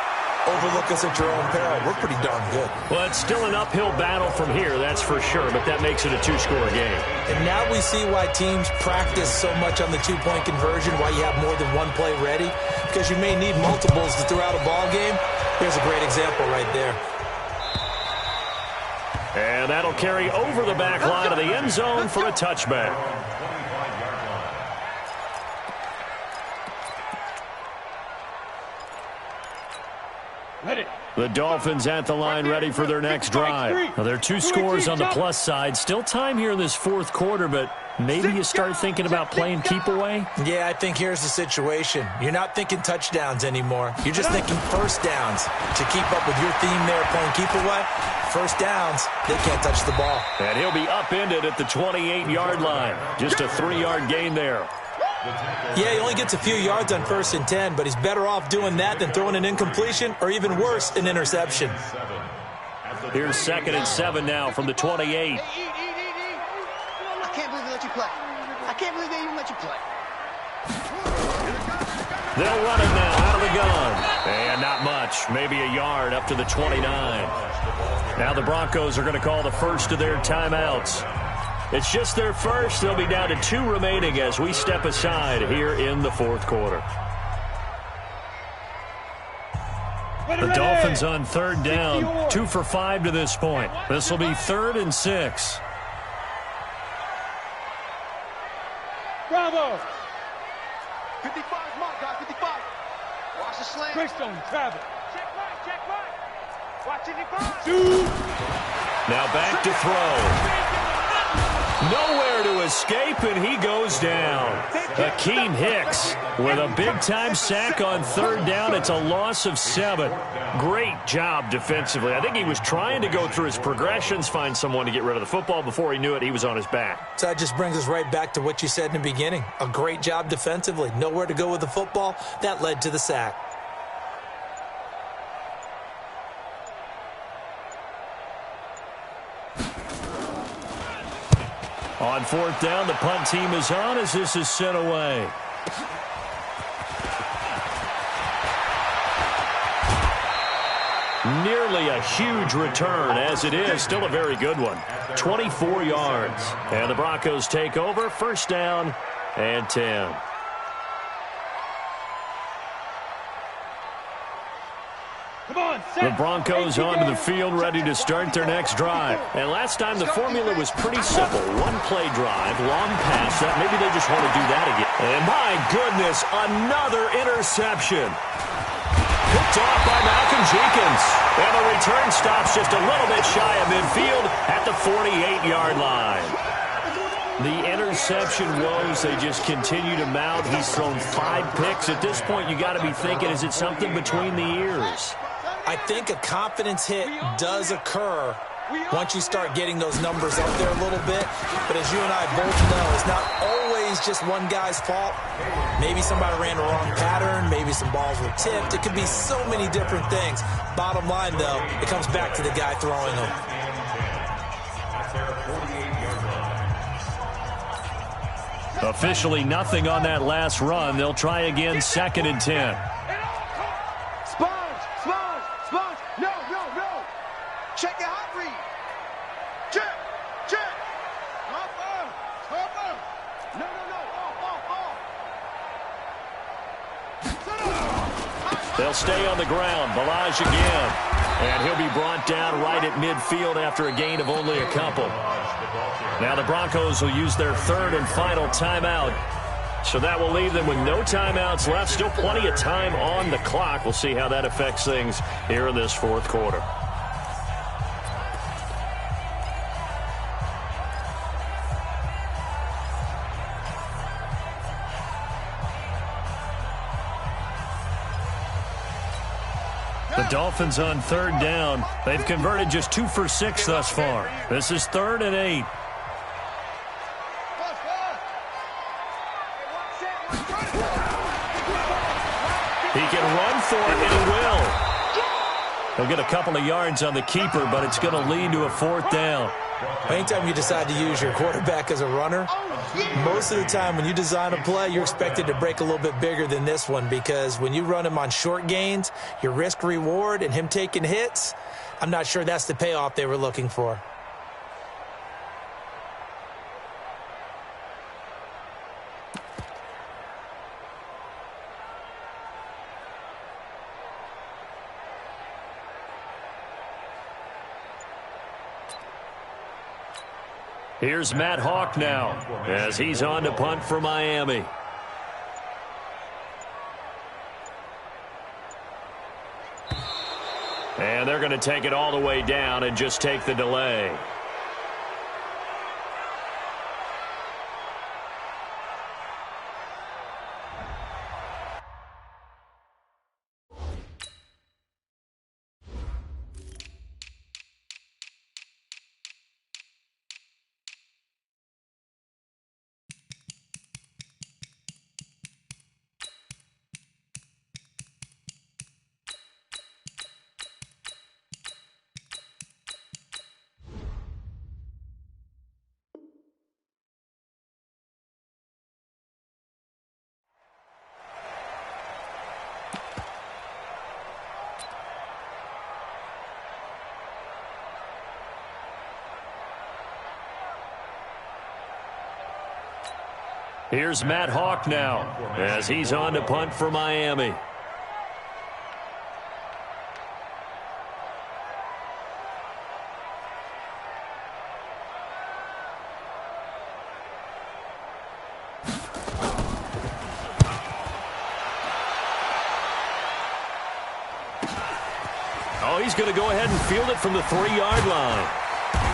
Overlook us at your own peril. We're pretty darn good. Well, it's still an uphill battle from here, that's for sure, but that makes it a 2-score game. And now we see why teams practice so much on the 2-point conversion, why you have more than one play ready, because you may need multiples throughout a ball game. Here's a great example right there. And that'll carry over the back line of the end zone for a touchback. Ready. The Dolphins at the line, ready for their next drive. Now, there are 2 scores on the plus side. Still time here in this fourth quarter, but maybe you start thinking about playing keep away? Yeah, I think here's the situation. You're not thinking touchdowns anymore. You're just thinking first downs. To keep up with your theme there, playing keep away, first downs, they can't touch the ball. And he'll be upended at the 28-yard line. Just a 3-yard gain there. Yeah, he only gets a few yards on 1st and 10, but he's better off doing that than throwing an incompletion or even worse, an interception. Here's 2nd and 7 now from the 28. I can't believe they let you play. I can't believe they even let you play. They'll run it now out of the gun. And not much, maybe a yard up to the 29. Now the Broncos are going to call the first of their timeouts. It's just their first. They'll be down to 2 remaining as we step aside here in the fourth quarter. The Dolphins on 3rd down, 2 for 5 to this point. This will be 3rd and 6. Bravo. 55 is mine, guys. 55. Watch the slant. Quick zone, travel. Check right. Watch 55. Shoot. Now back to throw. Nowhere to escape, and he goes down. Akeem Hicks with a big-time sack on 3rd down. It's a loss of 7. Great job defensively. I think he was trying to go through his progressions, find someone to get rid of the football. Before he knew it, he was on his back. So that just brings us right back to what you said in the beginning. A great job defensively. Nowhere to go with the football. That led to the sack. On 4th down, the punt team is on as this is sent away. Nearly a huge return as it is. Still a very good one. 24 yards. And the Broncos take over. 1st down and 10. The Broncos onto the field, ready to start their next drive. And last time the formula was pretty simple. 1-play drive, long pass. Maybe they just want to do that again. And my goodness, another interception. Picked off by Malcolm Jenkins. And the return stops just a little bit shy of midfield at the 48-yard line. The interception woes, they just continue to mount. He's thrown 5 picks. At this point, you got to be thinking, is it something between the ears? I think a confidence hit does occur once you start getting those numbers up there a little bit. But as you and I both know, it's not always just one guy's fault. Maybe somebody ran the wrong pattern. Maybe some balls were tipped. It could be so many different things. Bottom line, though, it comes back to the guy throwing them. Officially nothing on that last run. They'll try again, 2nd and 10. Sponge. No. Check your hot read. Check. Hopper. No. Off. They'll stay on the ground. Balaj again. And he'll be brought down right at midfield after a gain of only a couple. Now the Broncos will use their 3rd and final timeout. So that will leave them with no timeouts left. Still plenty of time on the clock. We'll see how that affects things here in this 4th quarter. The Dolphins on 3rd down. They've converted just 2 for 6 thus far. This is 3rd and 8. He can run for it, and he will. He'll get a couple of yards on the keeper, but it's going to lead to a 4th down. Anytime you decide to use your quarterback as a runner, most of the time when you design a play, you're expected to break a little bit bigger than this one, because when you run him on short gains, your risk-reward and him taking hits, I'm not sure that's the payoff they were looking for. Here's Matt Hawk now as he's on to punt for Miami. And they're going to take it all the way down and just take the delay. Here's Matt Hawk now as he's on to punt for Miami. Oh, he's going to go ahead and field it from the 3-yard line.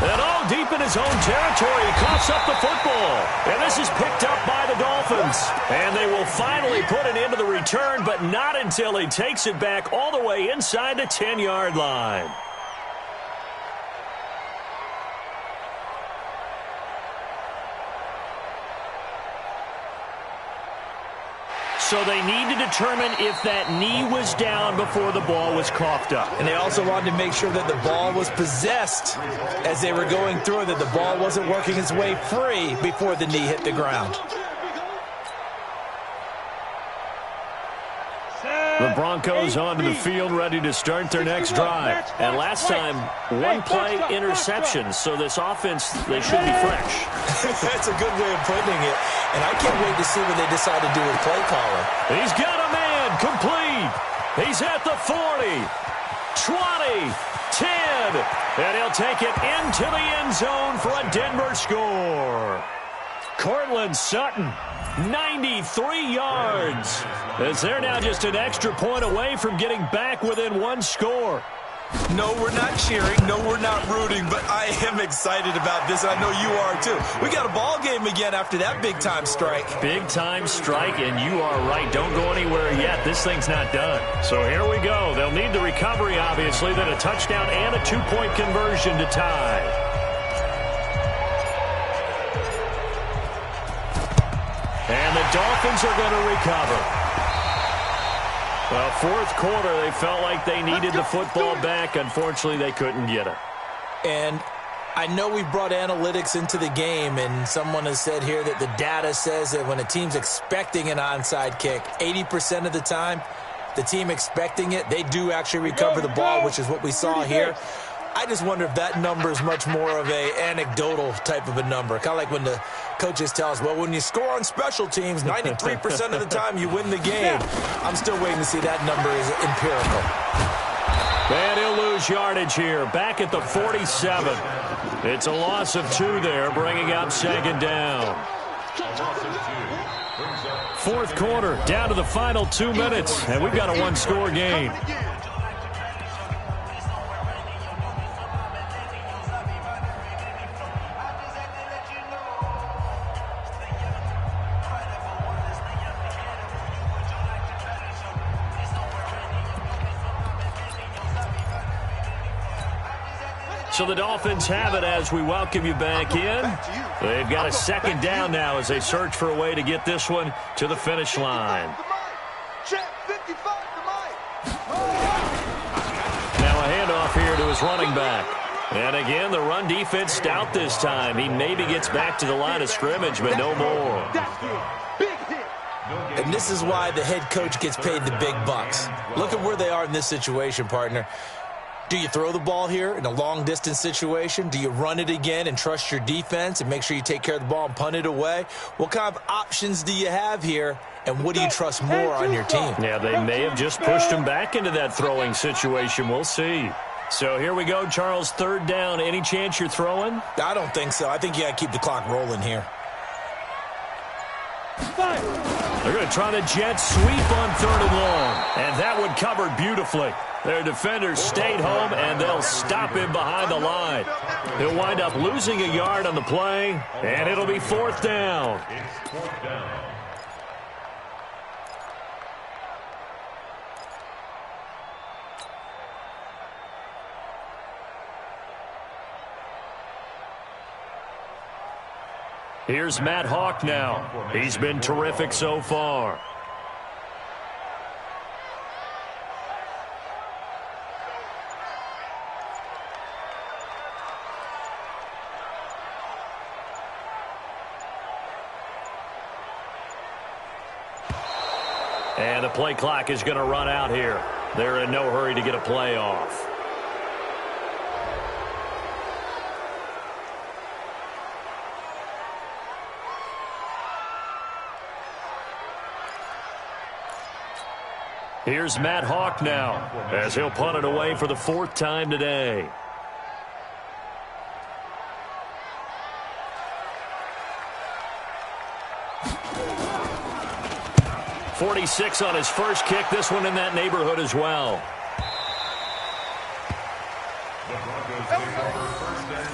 And all deep in his own territory, he coughs up the football. And this is picked up by the Dolphins. And they will finally put an end to the return, but not until he takes it back all the way inside the 10-yard line. So they need to determine if that knee was down before the ball was coughed up. And they also wanted to make sure that the ball was possessed as they were going through, that the ball wasn't working its way free before the knee hit the ground. The Broncos onto the field, ready to start their next drive. And last time, one play interception, so this offense, they should be fresh. That's a good way of putting it. And I can't wait to see what they decide to do with play calling. He's got a man complete. He's at the 40, 20, 10, and he'll take it into the end zone for a Denver score. Cortland Sutton, 93 yards. As they're now just an extra point away from getting back within one score. No, we're not cheering. No, we're not rooting, but I am excited about this. I know you are too. We got a ball game again after that big-time strike. Big-time strike, and you are right. Don't go anywhere yet. This thing's not done. So here we go. They'll need the recovery, obviously, then a touchdown and a two-point conversion to tie. And the Dolphins are going to recover. Well, fourth quarter, they felt like they needed the football back. Unfortunately, they couldn't get it. And I know we brought analytics into the game, and someone has said here that the data says that when a team's expecting an onside kick, 80% of the time, the team expecting it, they do actually recover the ball, which is what we saw here. I just wonder if that number is much more of a anecdotal type of a number. Kind of like when the coaches tell us, well, when you score on special teams, 93% of the time you win the game. I'm still waiting to see that number is empirical. And he'll lose yardage here. Back at the 47. It's a loss of 2 there, bringing up second down. Fourth quarter, down to the final 2 minutes, and we've got a one-score game. So the Dolphins have it as we welcome you back in. They've got a second down now as they search for a way to get this one to the finish line. Now a handoff here to his running back. And again, the run defense stout this time. He maybe gets back to the line of scrimmage, but no more. And this is why the head coach gets paid the big bucks. Look at where they are in this situation, partner. Do you throw the ball here in a long-distance situation? Do you run it again and trust your defense and make sure you take care of the ball and punt it away? What kind of options do you have here, and what do you trust more on your team? Yeah, they may have just pushed him back into that throwing situation. We'll see. So here we go, Charles, third down. Any chance you're throwing? I don't think so. I think you got to keep the clock rolling here. They're going to try the jet sweep on third and long. And that one covered beautifully. Their defenders stayed home, and they'll stop him behind the line. He'll wind up losing a yard on the play, and it'll be fourth down. It's fourth down. Here's Matt Hawk now. He's been terrific so far. And the play clock is going to run out here. They're in no hurry to get a play off. Here's Matt Hawk now, as he'll punt it away for the fourth time today. .46 on his first kick. This one in that neighborhood as well. The Broncos take over first and 10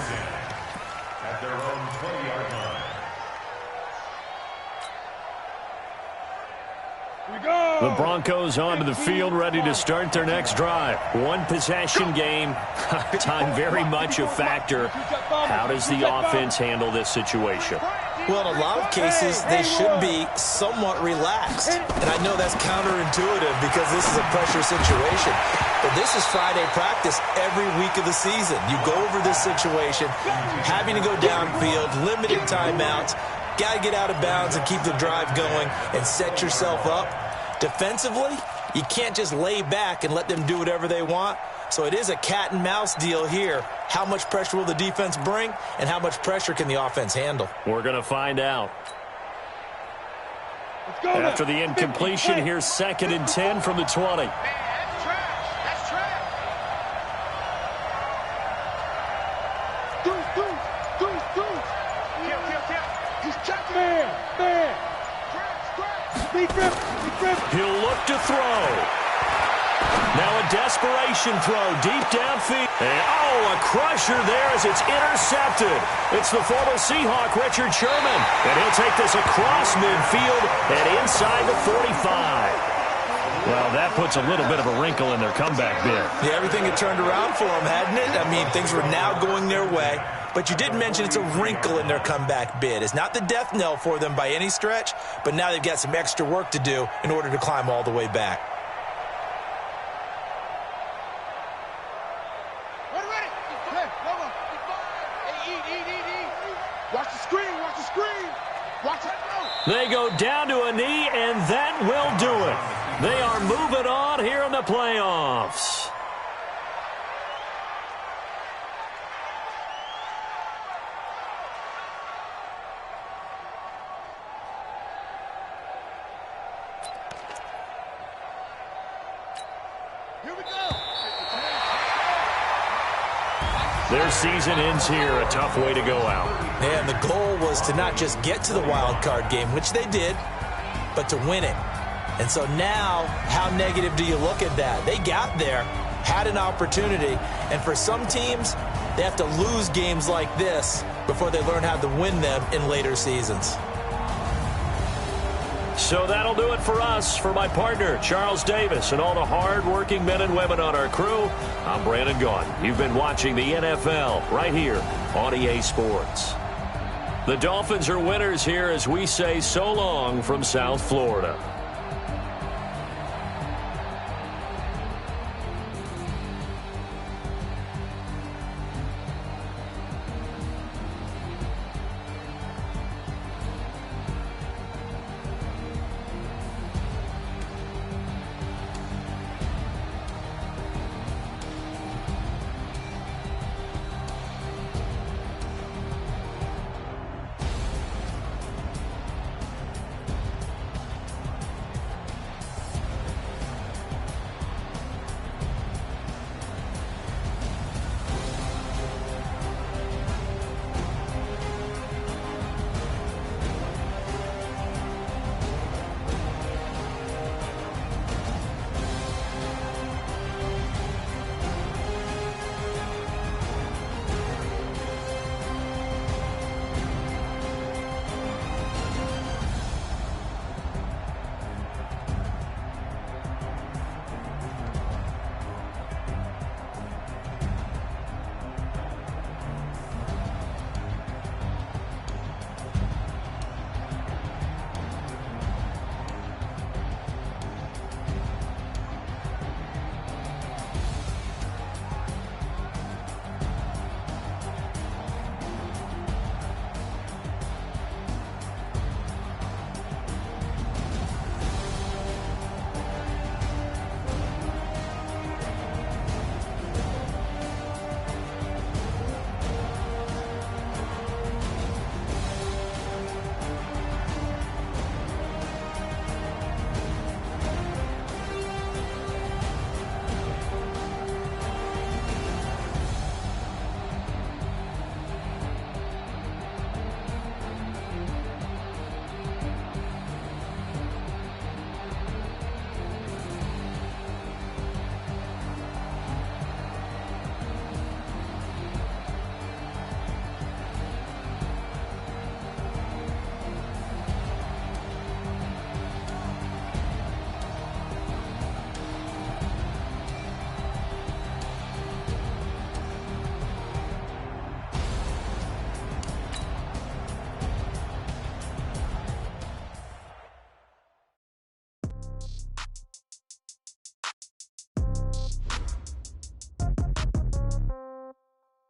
at their own 20-yard line. The Broncos onto the field, ready to start their next drive. One possession game. Time very much a factor. How does the offense handle this situation? Well, in a lot of cases, they should be somewhat relaxed. And I know that's counterintuitive because this is a pressure situation. But this is Friday practice every week of the season. You go over this situation, having to go downfield, limited timeouts, got to get out of bounds and keep the drive going and set yourself up. Defensively, you can't just lay back and let them do whatever they want. So it is a cat and mouse deal here. How much pressure will the defense bring, and how much pressure can the offense handle? We're going to find out. After the incompletion, here's second and 10 from the 20. That's trash. That's trash. Deuce. Kill. He's checking. Man. Scratch. He'll look to throw. Now a desperation throw deep downfield. And, a crusher there as it's intercepted. It's the former Seahawk, Richard Sherman. And he'll take this across midfield and inside the 45. Well, that puts a little bit of a wrinkle in their comeback bid. Yeah, everything had turned around for them, hadn't it? I mean, things were now going their way. But you did mention it's a wrinkle in their comeback bid. It's not the death knell for them by any stretch, but now they've got some extra work to do in order to climb all the way back. Ready. Hey, come on. Hey, watch the screen, watch the screen. Watch it go. They go down to a knee, and that will do it. They are moving on here in the playoffs. Here we go. Their season ends here, a tough way to go out. And the goal was to not just get to the wild card game, which they did, but to win it. And so now, how negative do you look at that? They got there, had an opportunity, and for some teams, they have to lose games like this before they learn how to win them in later seasons. So that'll do it for us. For my partner, Charles Davis, and all the hard-working men and women on our crew, I'm Brandon Gaudin. You've been watching the NFL right here on EA Sports. The Dolphins are winners here as we say so long from South Florida.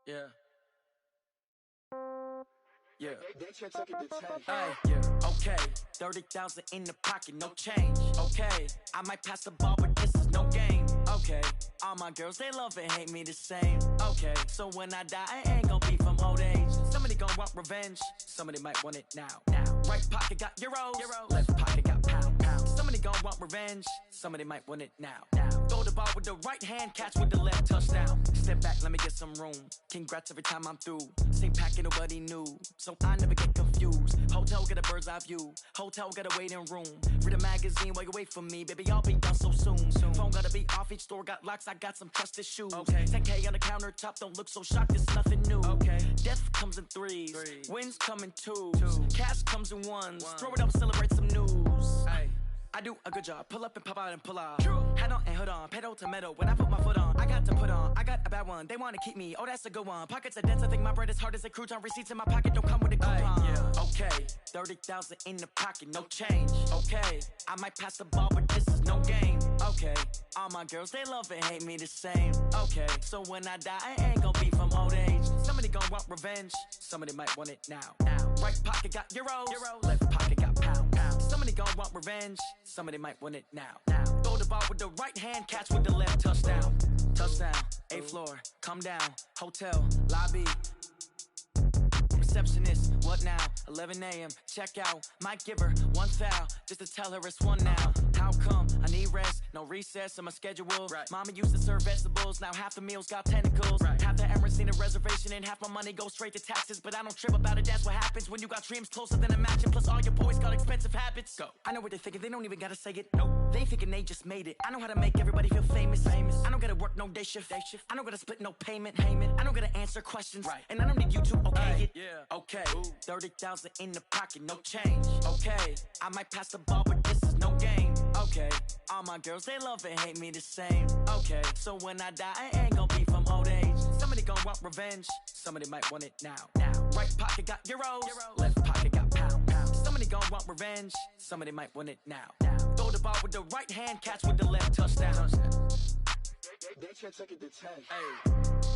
Yeah. Okay. 30,000 in the pocket, no change. Okay. I might pass the ball, but this is no game. Okay. All my girls, they love and hate me the same. Okay. So when I die, I ain't gonna be from old age. Somebody gonna want revenge. Somebody might want it now. Right pocket got euros. Left pocket got pounds. Somebody gonna want revenge. Somebody might want it now. Throw the ball with the right hand, catch with the left, touchdown. Step back, let me get some room. Congrats every time I'm through. Same packet, nobody knew. So I never get confused. Hotel got a bird's eye view. Hotel got a waiting room. Read a magazine while you wait for me, baby. I'll be done so soon. Phone gotta be off. Each store got locks. I got some trusted shoes. Okay. 10K on the countertop. Don't look so shocked. It's nothing new. Okay. Death comes in threes. Wins come in twos. Cash comes in ones. Throw it up, celebrate some news. Ay. I do a good job. Pull up and pop out and pull out. Head on and hood on. Pedal to metal. When I put my foot on, I got to put on. I got a bad one. They want to keep me. Oh, that's a good one. Pockets are dense. I think my bread is hard as a crouton. Receipts in my pocket don't come with a coupon. Yeah. Okay. 30,000 in the pocket. No change. Okay. I might pass the ball, but this is no game. Okay. All my girls, they love and hate me the same. Okay. So when I die, I ain't gonna be from old age. Somebody gonna want revenge. Somebody might want it now. Right pocket got euros. Left pocket got pounds. Somebody gonna want revenge. Somebody might want it now. Throw the ball with the right hand, catch with the left. Touchdown. Touchdown. 8th floor. Come down. Hotel. Lobby. Receptionist. What now? 11 a.m. Check out. Might give her one foul just to tell her it's one now. How come? I need rest. No recess in my schedule. Right. Mama used to serve vegetables. Now half the meals got tentacles. Right. Half the Emirates need a reservation and half my money goes straight to taxes. But I don't trip about it. That's what happens when you got dreams closer than a match. And plus all your boys got expensive habits. Go. I know what they're thinking. They don't even gotta say it. Nope. They thinking they just made it. I know how to make everybody feel famous. I don't gotta work no day shift. I don't gotta split no payment. I don't gotta answer questions. Right. And I don't need you to okay it. Yeah. Okay. 30,000 in the pocket. No change. Okay. I might pass the ball, but this is no game. Okay. All my girls, they love and hate me the same. Okay. So when I die, I ain't gonna be from old age. Somebody gonna want revenge. Somebody might want it now. Right pocket got euros. Left pocket got pounds. Somebody gonna want revenge. Somebody might want it now. Throw the ball with the right hand, catch with the left. Touchdown. They can't take it to 10. Hey.